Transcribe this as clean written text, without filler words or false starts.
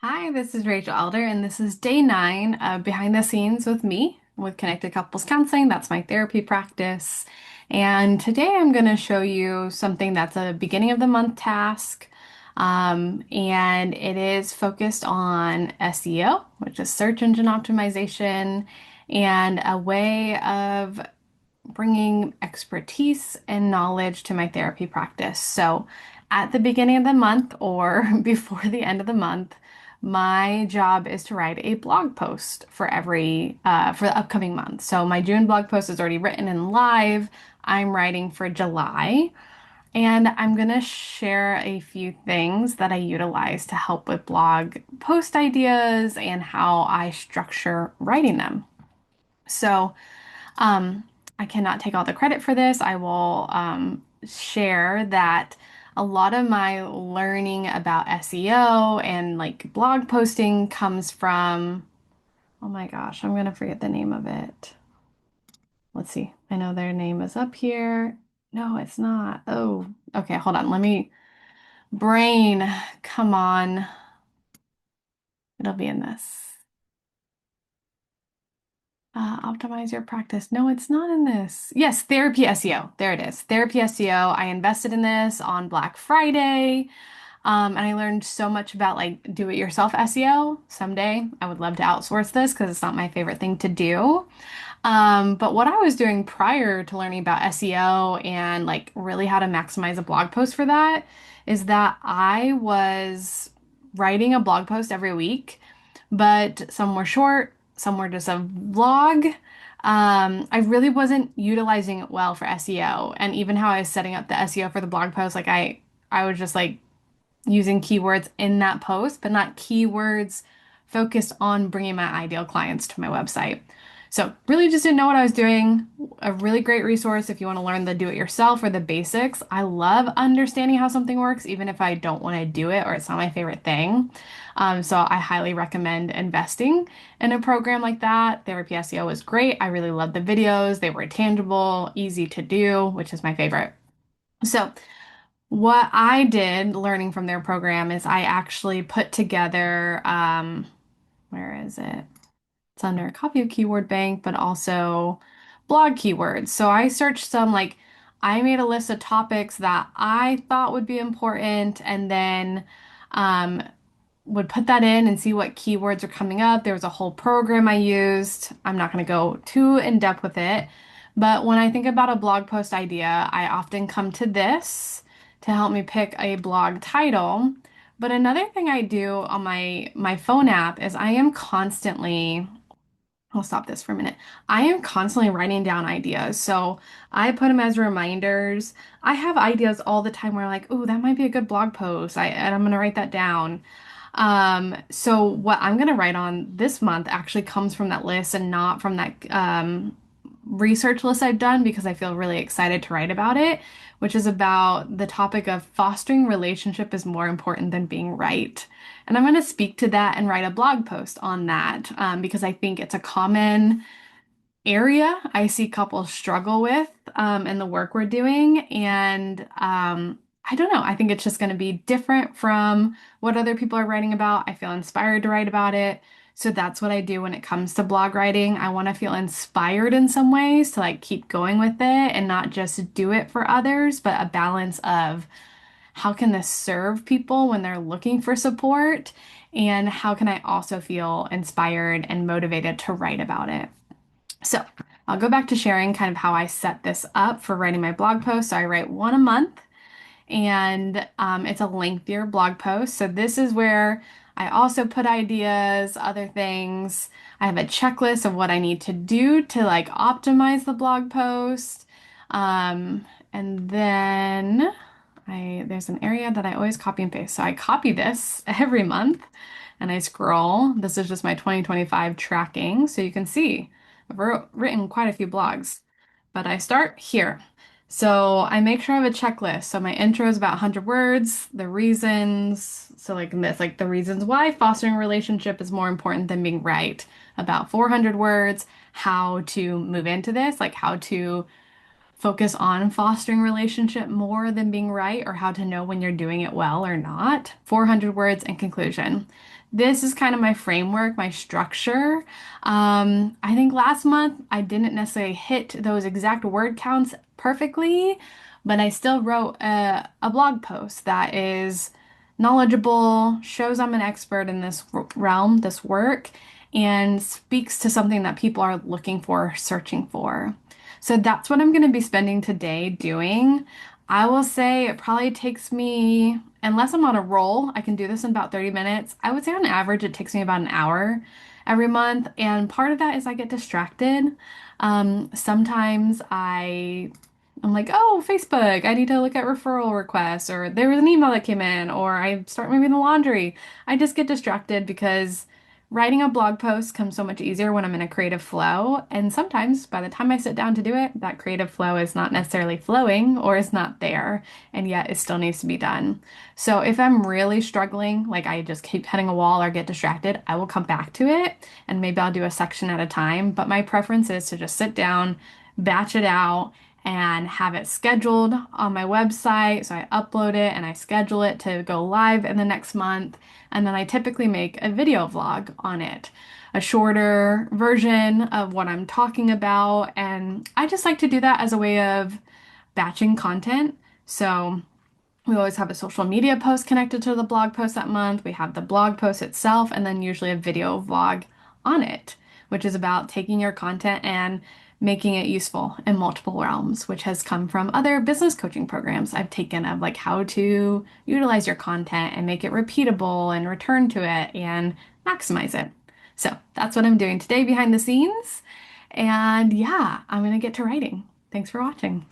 Hi, this is Rachel Elder, and this is day 9 of Behind the Scenes with me with Connected Couples Counseling. That's my therapy practice. And today I'm going to show you something that's a beginning of the month task. And it is focused on SEO, which is search engine optimization, and a way of bringing expertise and knowledge to my therapy practice. So, at the beginning of the month or before the end of the month, my job is to write a blog post for the upcoming month. So my June blog post is already written and live. I'm writing for July, and I'm gonna share a few things that I utilize to help with blog post ideas and how I structure writing them. So um, I cannot take all the credit for this. I will share that a lot of my learning about SEO and like blog posting comes from, oh my gosh, I'm gonna forget the name of it. Let's see. I know their name is up here. No, it's not. Oh, okay, hold on. Brain, come on. It'll be in this. Optimize your practice. No, it's not in this. Yes, therapy SEO. There it is. Therapy SEO. I invested in this on Black Friday. And I learned so much about like do-it-yourself SEO. Someday I would love to outsource this because it's not my favorite thing to do. But what I was doing prior to learning about SEO and like really how to maximize a blog post for that is that I was writing a blog post every week, but some were short, some were just a vlog. I really wasn't utilizing it well for SEO, and even how I was setting up the SEO for the blog post, I was just like using keywords in that post, but not keywords focused on bringing my ideal clients to my website. So, really just didn't know what I was doing. A really great resource if you want to learn the do it yourself or the basics. I love understanding how something works, even if I don't want to do it or it's not my favorite thing. So, I highly recommend investing in a program like that. Therapy SEO was great. I really loved the videos, they were tangible, easy to do, which is my favorite. So, what I did learning from their program is I actually put together, where is it? It's under a copy of Keyword Bank, but also blog keywords. So I searched I made a list of topics that I thought would be important and then um, would put that in and see what keywords are coming up. There was a whole program I used. I'm not going to go too in depth with it, but when I think about a blog post idea, I often come to this to help me pick a blog title. But another thing I do on my phone app is I'll stop this for a minute. I am constantly writing down ideas. So I put them as reminders. I have ideas all the time where I'm like, oh, that might be a good blog post. And I'm going to write that down. So what I'm going to write on this month actually comes from that list and not from that research list I've done because I feel really excited to write about it, which is about the topic of fostering relationship is more important than being right. And I'm going to speak to that and write a blog post on that because I think it's a common area I see couples struggle with in the work we're doing. And I don't know, I think it's just going to be different from what other people are writing about. I feel inspired to write about it. So that's what I do when it comes to blog writing. I want to feel inspired in some ways to like keep going with it and not just do it for others, but a balance of how can this serve people when they're looking for support? And how can I also feel inspired and motivated to write about it? So I'll go back to sharing kind of how I set this up for writing my blog post. So I write one a month and it's a lengthier blog post. So this is where I also put ideas, other things. I have a checklist of what I need to do to like optimize the blog post. And then there's an area that I always copy and paste. So I copy this every month and I scroll. This is just my 2025 tracking. So you can see written quite a few blogs, but I start here. So I make sure I have a checklist. So my intro is about 100 words, the reasons. So like this, like the reasons why fostering a relationship is more important than being right. About 400 words, how to move into this, like how to focus on fostering relationship more than being right or how to know when you're doing it well or not. 400 words and conclusion. This is kind of my framework, my structure. I think last month I didn't necessarily hit those exact word counts perfectly, but I still wrote a blog post that is knowledgeable, shows I'm an expert in this realm, this work, and speaks to something that people are looking for, searching for. So that's what I'm going to be spending today doing. I will say it probably takes me, unless I'm on a roll, I can do this in about 30 minutes. I would say on average it takes me about an hour every month. And part of that is I get distracted. Sometimes I'm like, oh, Facebook, I need to look at referral requests, or there was an email that came in, or I start moving the laundry. I just get distracted because writing a blog post comes so much easier when I'm in a creative flow. And sometimes by the time I sit down to do it, that creative flow is not necessarily flowing or is not there, and yet it still needs to be done. So if I'm really struggling, like I just keep hitting a wall or get distracted, I will come back to it and maybe I'll do a section at a time. But my preference is to just sit down, batch it out, and have it scheduled on my website. So I upload it and I schedule it to go live in the next month. And then I typically make a video vlog on it, a shorter version of what I'm talking about. And I just like to do that as a way of batching content. So we always have a social media post connected to the blog post that month. We have the blog post itself, and then usually a video vlog on it, which is about taking your content and making it useful in multiple realms, which has come from other business coaching programs I've taken of like how to utilize your content and make it repeatable and return to it and maximize it. So that's what I'm doing today behind the scenes. And yeah, I'm going to get to writing. Thanks for watching.